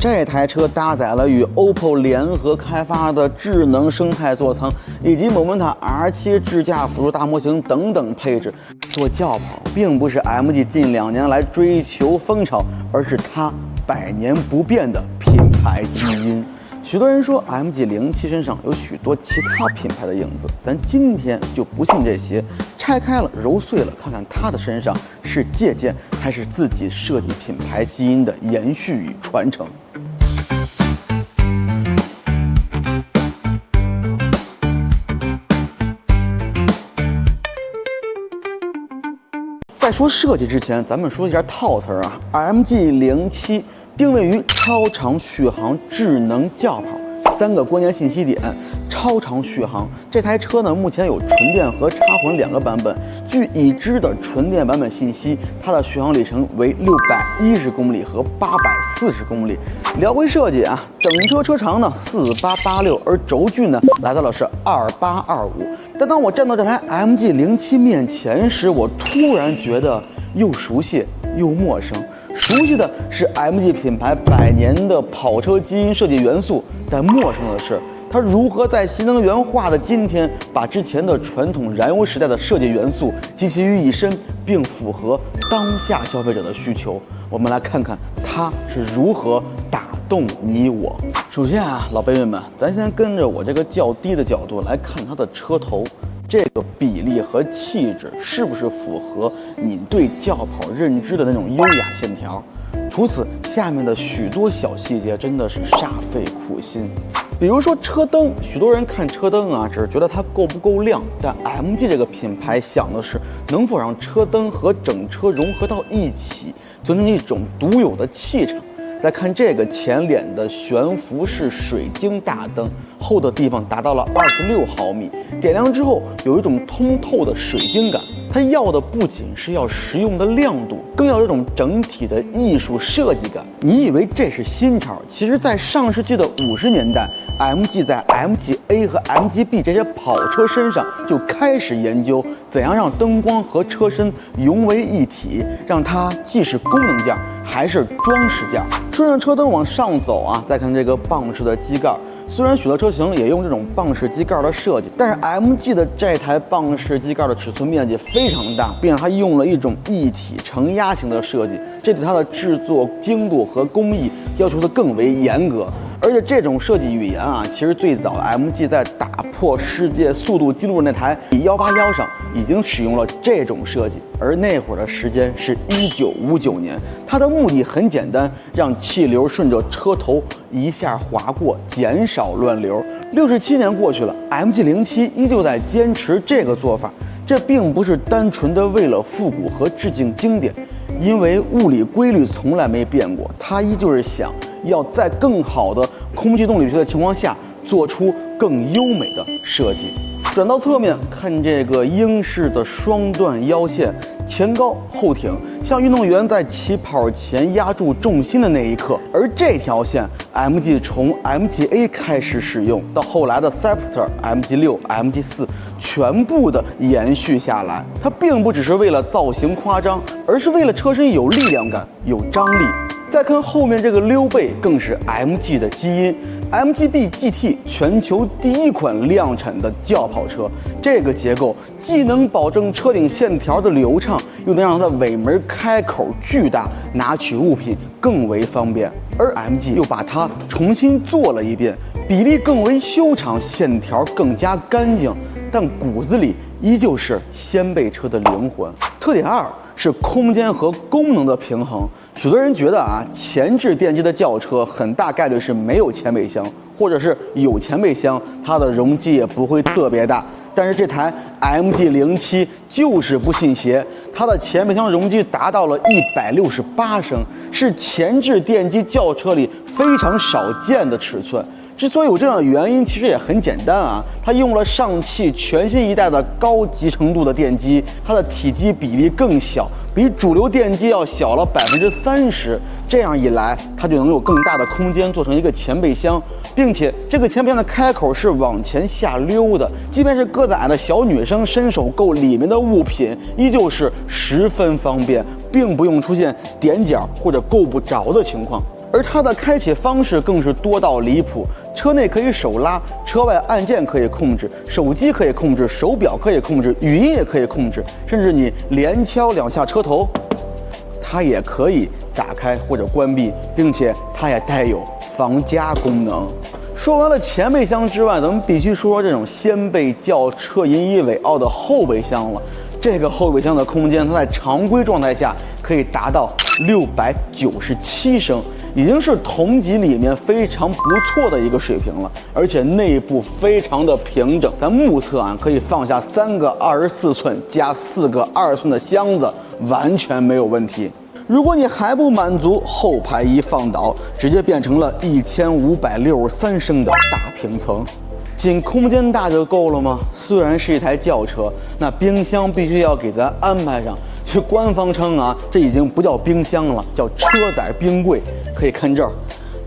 這台車搭載了與 OPPO 联合開發的智能生態座艙，以及某门塔 R7 智驾輔助大模型等等配置。做轿跑并不是 MG 近2年来追求风潮，而是它100年不变的品牌基因。许多人说 MG07身上有许多其他品牌的影子，咱今天就不信这些，拆开了揉碎了，看看它的身上是借鉴还是自己设计品牌基因的延續與傳承。在说設計之前，咱們說一下套詞啊。MG07定位於超長續航智能轎跑，3個關鍵信息點。超長續航，這台車呢目前有純電和插混2個版本。據已知的純電版本信息，它的續航里程為610公里和840公里。聊回設計啊，整車車長呢4886，而軸距呢來到了是2825。但當我站到這台 MG07面前時，我突然覺得又熟悉又陌生。熟悉的是 MG 品牌100年的跑車基因設計元素，但陌生的是它如何在新能源化的今天，把之前的傳統燃油時代的設計元素集齊於一身，並符合當下消費者的需求。我們來看看它是如何打動你我。首先啊，老貝貝們，咱先跟着我這個較低的角度來看它的車頭。這個比例和氣質是不是符合你對轎跑認知的那種優雅線條？除此，下面的許多小細節真的是煞費苦心。比如說車燈，許多人看車燈啊，只是覺得它夠不夠亮，但 MG 這個品牌想的是能否讓車燈和整車融合到一起，形成一種獨有的氣場。再看這個前臉的懸浮式水晶大燈，厚的地方達到了26毫米，點亮之後有一種通透的水晶感。它要的不僅是要實用的亮度，更要有這種整體的藝術設計感。你以為這是新潮，其實在上世紀的50年代，MG 在 MG-A 和 MG-B 這些跑車身上就開始研究怎樣讓燈光和車身融為一體，讓它既是功能件還是裝飾件。順着車燈往上走啊，再看這個棒式的機蓋。雖然許多車型也用這種棒式機蓋的設計，但是 MG 的這台棒式機蓋的尺寸面積非常大，並且它用了一種一體承壓型的設計，這對它的制作精度和工藝要求的更為嚴格。而且這種設計語言啊，其實最早的 MG 在打破世界速度紀錄的那台1811上已經使用了這種設計，而那會兒的時間是1959年。它的目的很簡單，讓氣流順着車頭一下劃過，減少亂流。67年過去了 ，MG07依舊在堅持這個做法。這並不是單純的為了復古和致敬經典，因為物理規律從來沒變過，它依舊是想要在更好的空氣動力學的情況下做出更優美的設計。轉到側面看這個英式的雙段腰線，前高後挺，像運動員在起跑前壓住重心的那一刻。而這條線 MG 從 MG-A 開始使用，到後來的 Cepster、MG6、MG4 全部的延續下來。它並不只是為了造型誇張，而是為了車身有力量感、有張力。再看後面這個溜背，更是 MG 的基因。MG-B GT 全球第一款量產的轎跑車，這個結構既能保證車頂線條的流暢，又能讓它的尾門開口巨大，拿取物品更為方便。而 MG 又把它重新做了一遍，比例更為修長，線條更加乾淨，但骨子裡依舊是掀背車的靈魂。特點2是空間和功能的平衡。許多人覺得啊，前置電機的轎車很大概率是沒有前備箱，或者是有前備箱，它的容積也不會特別大。但是這台 MG07就是不信邪，它的前備箱容積達到了168升，是前置電機轎車裡非常少見的尺寸。之所以有這樣的原因，其實也很簡單啊，它用了上汽全新一代的高集成度的電機，它的體積比例更小，比主流電機要小了30%。這樣一來，它就能有更大的空間做成一個前備箱，並且這個前備箱的開口是往前下溜的，即便是个子矮的小女生伸手够裡面的物品，依舊是十分方便，並不用出現踮腳或者夠不着的情況。而它的開啟方式更是多到離譜，車內可以手拉，車外按鍵可以控制，手機可以控制，手錶可以控制，語音也可以控制，甚至你連敲2下車頭，它也可以打開或者關閉，并且它也带有防夹功能。说完了前备箱之外，咱们必須说这种掀背轿车引以为傲的后備箱了。这个后备箱的空间，它在常规状态下可以達到697升，已經是同級裡面非常不錯的一個水平了。而且內部非常的平整，咱目測啊可以放下3個24寸加4個20寸的箱子，完全沒有問題。如果你還不滿足，後排一放倒，直接變成了1563升的大平層。僅空間大就夠了嗎？雖然是一台轎車，那冰箱必須要給咱安排上。據官方稱啊，這已經不叫冰箱了，叫車載冰櫃。可以看這兒，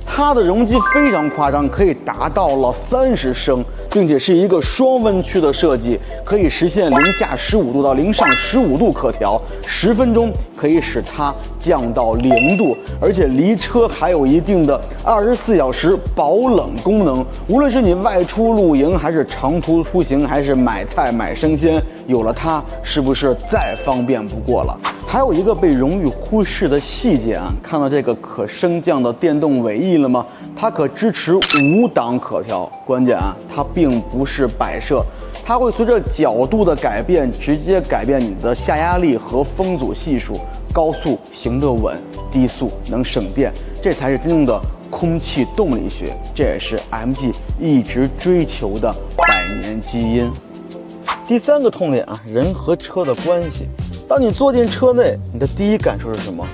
它的容積非常誇張，可以達到了30升，並且是一個雙溫區的設計，可以實現零下15度到零上15度可調，10分鐘可以使它降到0度，而且離車還有一定的24小時保冷功能。無論是你外出露營，還是長途出行，還是買菜買生鮮，有了它，是不是再方便不過了？還有一個被容易忽視的細節啊，看到這個可升降的電動尾翼了嗎？它可支持5檔可調，關鍵啊，它並不是擺設，它會隨着角度的改變，直接改變你的下壓力和風阻係數，高速行得穩，低速能省電，這才是真正的空氣動力學，這也是 MG 一直追求的百年基因。第3個痛點啊，人和車的關係。當你坐進車內，你的第一感受是什麼？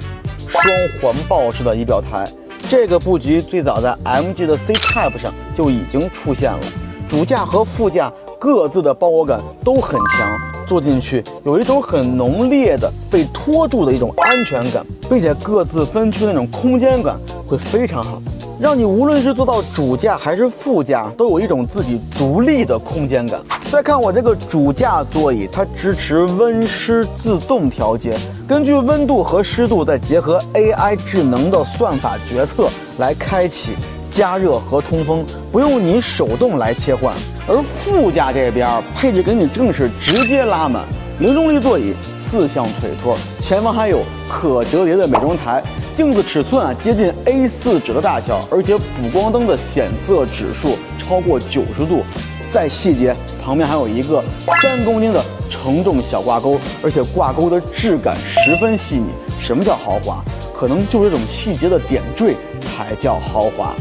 雙環抱式的儀表台，這個布局最早在 MG 的 C-Type 上就已經出現了。主駕和副駕各自的包裹感都很強，坐進去有一種很濃烈的被拖住的一種安全感，並且各自分區的那種空間感會非常好，讓你無論是坐到主駕還是副駕，都有一種自己獨立的空間感。再看我這個主駕座椅，它支持溫濕自動調節，根據溫度和濕度，再結合 AI 智能的算法決策來開啟加熱和通風，不用你手動來切換。而副駕這邊配置給你正是直接拉滿零重力座椅，4項腿托，前方還有可折疊的美妝台，鏡子尺寸啊接近 A4 紙的大小，而且補光燈的顯色指數超過90度。再細節，旁邊還有一個3公斤的承重小掛鈎，而且掛鈎的質感十分細膩。什麼叫豪華？可能就是這種細節的點綴才叫豪華。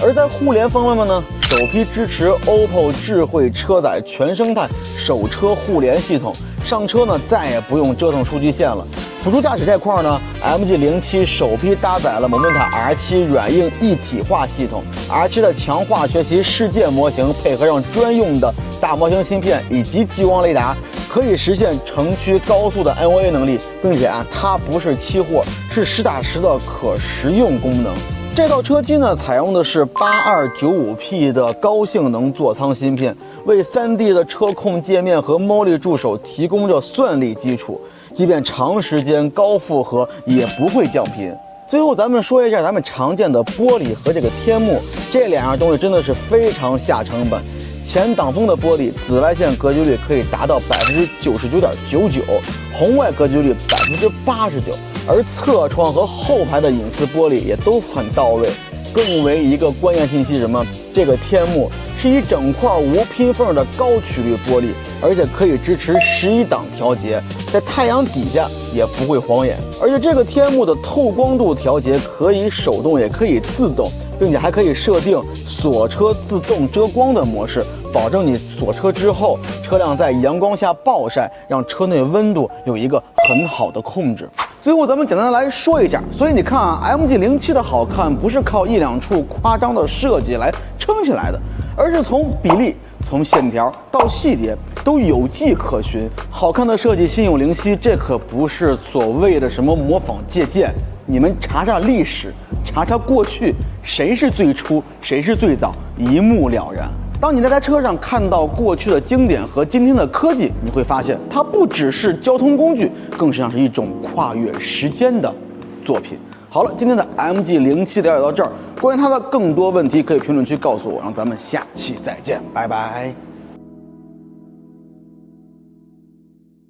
而在互聯方面呢，首批支持 OPPO 智慧車載全生態手車互聯系統，上車呢再也不用折騰數據線了。輔助駕駛這塊呢 ，MG07 首批搭載了 Momenta R7 軟硬一體化系統 ，R7 的強化學習世界模型配合上專用的大模型芯片以及激光雷達，可以實現城區高速的 NOA 能力，並且啊，它不是期貨，是實打實的可食用功能。這套車機呢，採用的是 8295P 的高性能座艙芯片，為 3D 的車控界面和 Molly 助手提供着算力基礎，即便長時間高負荷也不會降頻。最後咱們說一下咱們常見的玻璃和這個天幕，這兩樣東西真的是非常下成本。前擋風的玻璃紫外線隔絕率可以達到99.99%，紅外隔絕率89%，而側窗和後排的隱私玻璃也都很到位。更為一個關鍵信息是什麼？這個天幕是一整塊無拼縫的高曲率玻璃，而且可以支持11檔調節，在太陽底下也不會晃眼。而且這個天幕的透光度調節可以手動也可以自動，並且還可以設定鎖車自動遮光的模式，保證你鎖車之後，車輛在陽光下暴曬，讓車內溫度有一個很好的控制。最後咱們簡單的來說一下，所以你看啊 ，MG07 的好看不是靠1、2處誇張的設計來撐起來的，而是從比例、從線條到細節都有跡可循。好看的設計心有靈犀，這可不是所謂的什麼模仿借鑑。你們查查歷史，查查過去，誰是最初，誰是最早，一目了然。當你在台車上看到過去的經典和今天的科技，你會發現它不只是交通工具，更實際上是一種跨越時間的作品。好。好了，今天的 MG07了解到这儿，关于它的更多问题可以评论区告诉我，让咱们下期再见，拜拜。